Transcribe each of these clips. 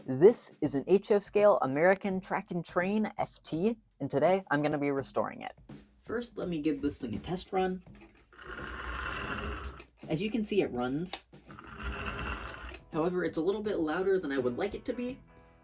This is an HO scale American Track and Train FT, and today I'm going to be restoring it. First, let me give this thing a test run. As you can see, it runs. However, it's a little bit louder than I would like it to be,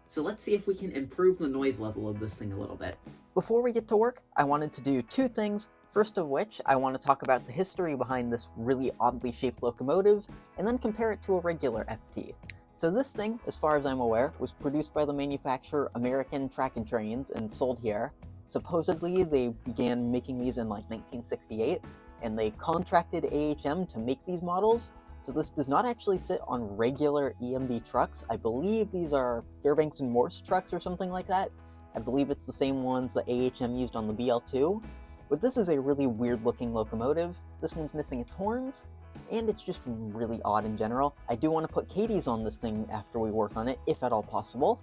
so let's see if we can improve the noise level of this thing a little bit. Before we get to work, I wanted to do two things. First of which, I want to talk about the history behind this really oddly shaped locomotive, and then compare it to a regular FT. So this thing, as far as I'm aware, was produced by the manufacturer American Track and Trains and sold here. Supposedly, they began making these in like 1968, and they contracted AHM to make these models. So this does not actually sit on regular EMB trucks. I believe these are Fairbanks and Morse trucks or something like that. I believe it's the same ones that AHM used on the BL2. But this is a really weird looking locomotive. This one's missing its horns, and it's just really odd in general. I do want to put Katie's on this thing after we work on it, if at all possible.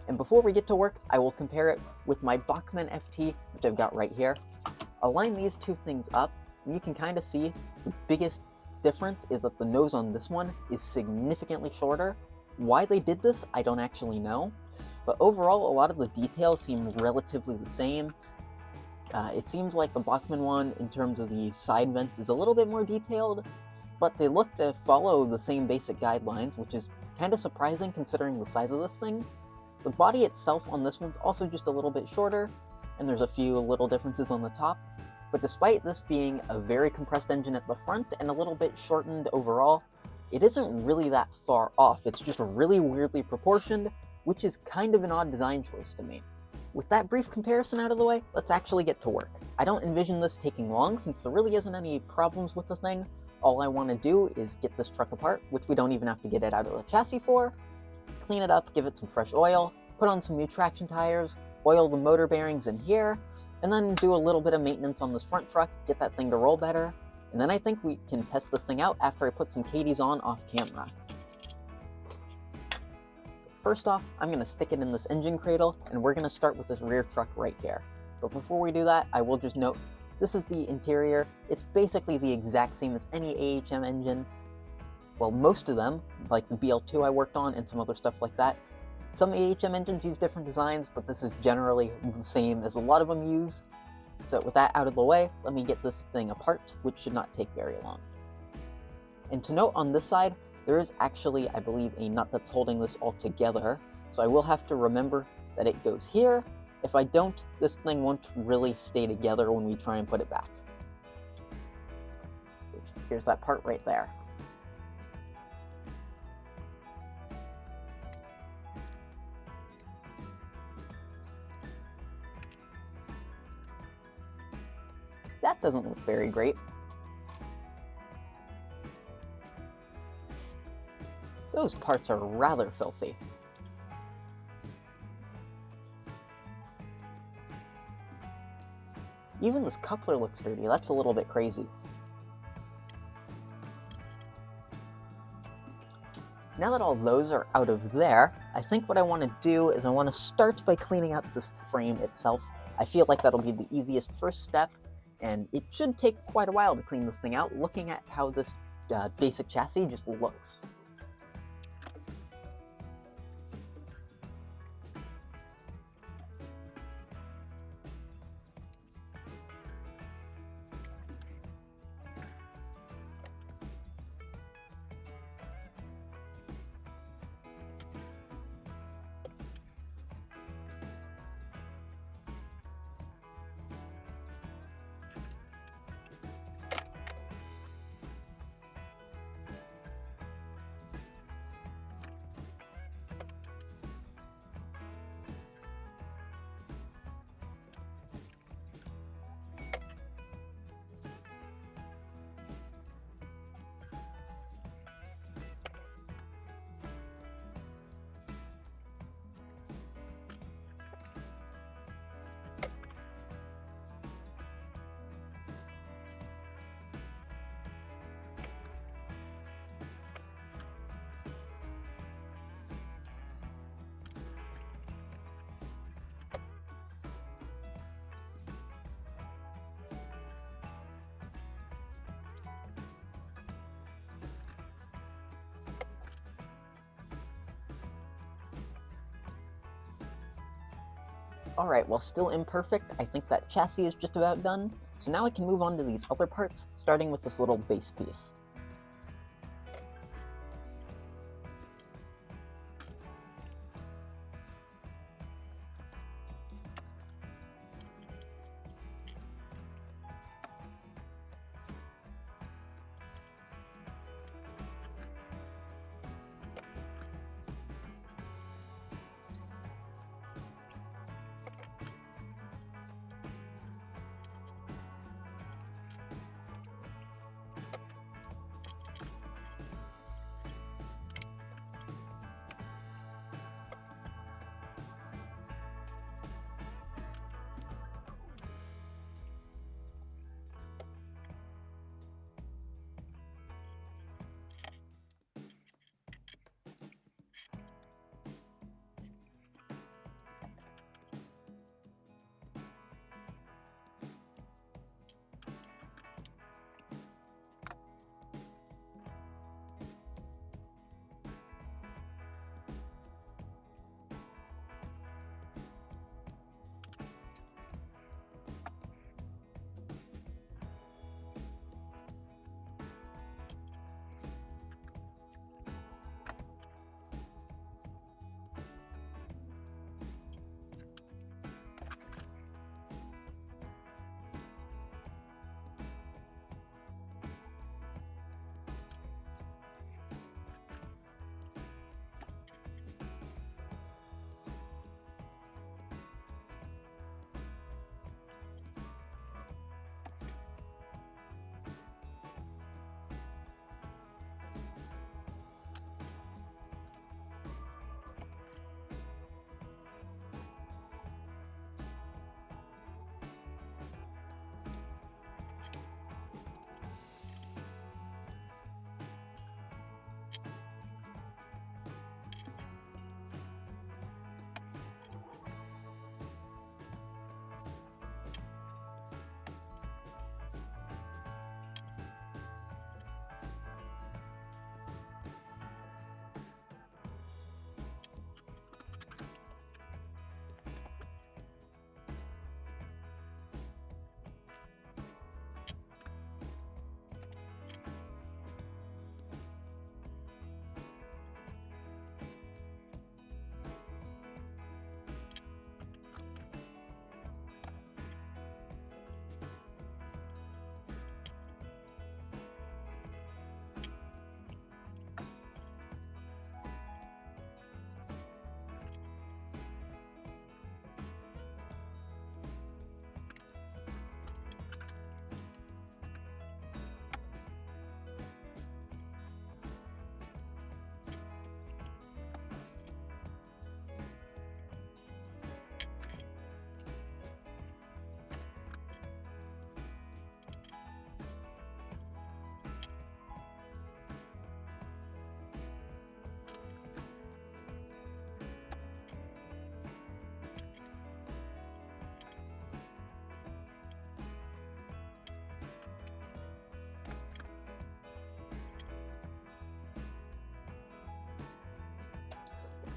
And before we get to work, I will compare it with my Bachmann FT, which I've got right here. I'll line these two things up, and you can kind of see the biggest difference is that the nose on this one is significantly shorter. Why they did this, I don't actually know. But overall, a lot of the details seem relatively the same. It seems like the Bachmann one, in terms of the side vents, is a little bit more detailed, but they look to follow the same basic guidelines, which is kind of surprising considering the size of this thing. The body itself on this one's also just a little bit shorter, and there's a few little differences on the top. But despite this being a very compressed engine at the front and a little bit shortened overall, it isn't really that far off. It's just really weirdly proportioned, which is kind of an odd design choice to me. With that brief comparison out of the way, let's actually get to work. I don't envision this taking long since there really isn't any problems with the thing. All I want to do is get this truck apart, which we don't even have to get it out of the chassis for, clean it up, give it some fresh oil, put on some new traction tires, oil the motor bearings in here, and then do a little bit of maintenance on this front truck, get that thing to roll better, and then I think we can test this thing out after I put some Katie's on off camera. First off, I'm going to stick it in this engine cradle, and we're going to start with this rear truck right here. But before we do that, I will just note, this is the interior. It's basically the exact same as any AHM engine. Well, most of them, like the BL2 I worked on and some other stuff like that. Some AHM engines use different designs, but this is generally the same as a lot of them use. So with that out of the way, let me get this thing apart, which should not take very long. And to note on this side, there is actually, I believe, a nut that's holding this all together, so I will have to remember that it goes here. If I don't, this thing won't really stay together when we try and put it back. Here's that part right there. That doesn't look very great. Those parts are rather filthy. Even this coupler looks dirty. That's a little bit crazy. Now that all those are out of there, I think what I want to do is I want to start by cleaning out this frame itself. I feel like that'll be the easiest first step, and it should take quite a while to clean this thing out, looking at how this basic chassis just looks. Alright, while still imperfect, I think that chassis is just about done, so now I can move on to these other parts, starting with this little base piece.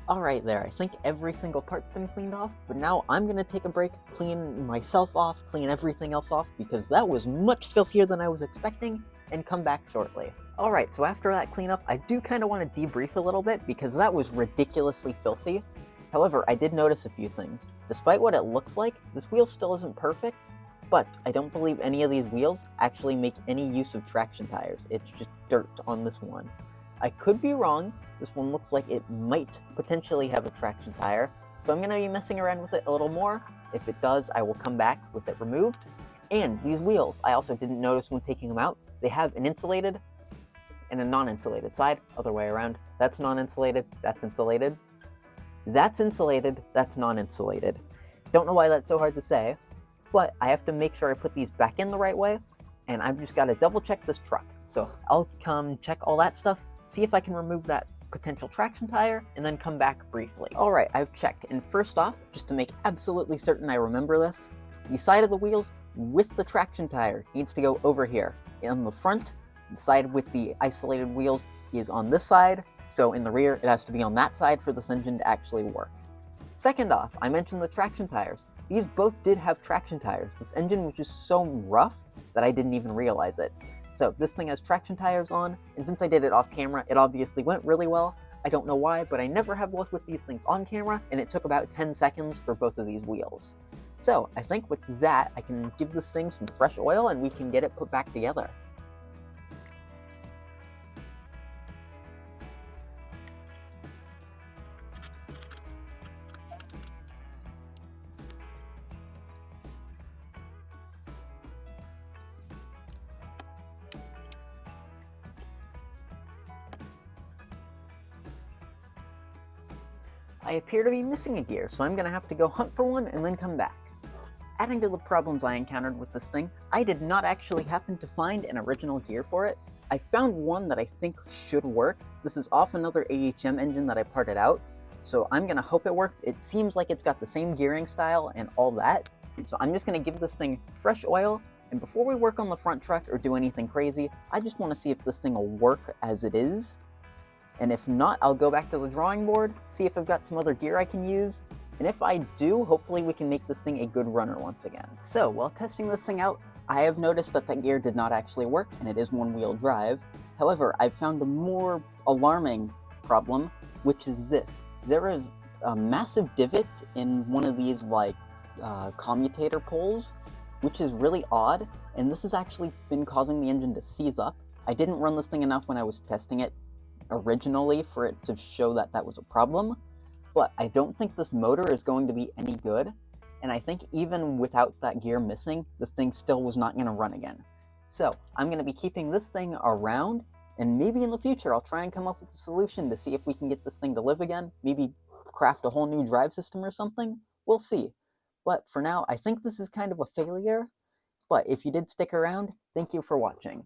Alright there, I think every single part's been cleaned off, but now I'm gonna take a break, clean myself off, clean everything else off, because that was much filthier than I was expecting, and come back shortly. Alright, so after that cleanup, I do kind of want to debrief a little bit, because that was ridiculously filthy. However, I did notice a few things. Despite what it looks like, this wheel still isn't perfect, but I don't believe any of these wheels actually make any use of traction tires. It's just dirt on this one. I could be wrong. This one looks like it might potentially have a traction tire, so I'm going to be messing around with it a little more. If it does, I will come back with it removed. And these wheels, I also didn't notice when taking them out, they have an insulated and a non-insulated side, other way around. That's non-insulated, that's insulated. That's insulated, that's non-insulated. Don't know why that's so hard to say, but I have to make sure I put these back in the right way, and I've just got to double check this truck. So I'll come check all that stuff, see if I can remove that potential traction tire, and then come back briefly. Alright, I've checked, and first off, just to make absolutely certain I remember this, the side of the wheels with the traction tire needs to go over here. In the front, the side with the isolated wheels is on this side, so in the rear, it has to be on that side for this engine to actually work. Second off, I mentioned the traction tires. these both did have traction tires. This engine was just so rough that I didn't even realize it. So this thing has traction tires on, and since I did it off camera, it obviously went really well. I don't know why, but I never have luck with these things on camera, and it took about 10 seconds for both of these wheels. So I think with that, I can give this thing some fresh oil and we can get it put back together. I appear to be missing a gear, so I'm going to have to go hunt for one and then come back. Adding to the problems I encountered with this thing, I did not actually happen to find an original gear for it. I found one that I think should work. This is off another AHM engine that I parted out, so I'm going to hope it worked. It seems like it's got the same gearing style and all that, so I'm just going to give this thing fresh oil, and before we work on the front truck or do anything crazy, I just want to see if this thing will work as it is. And if not, I'll go back to the drawing board, see if I've got some other gear I can use, and if I do, hopefully we can make this thing a good runner once again. So, while testing this thing out, I have noticed that the gear did not actually work, and it is one-wheel drive. However, I've found a more alarming problem, which is this. There is a massive divot in one of these, commutator poles, which is really odd, and this has actually been causing the engine to seize up. I didn't run this thing enough when I was testing it originally for it to show that that was a problem, but I don't think this motor is going to be any good, and I think even without that gear missing, this thing still was not going to run again. So I'm going to be keeping this thing around, and maybe in the future I'll try and come up with a solution to see if we can get this thing to live again, maybe craft a whole new drive system or something. We'll see. But for now, I think this is kind of a failure, but if you did stick around, thank you for watching.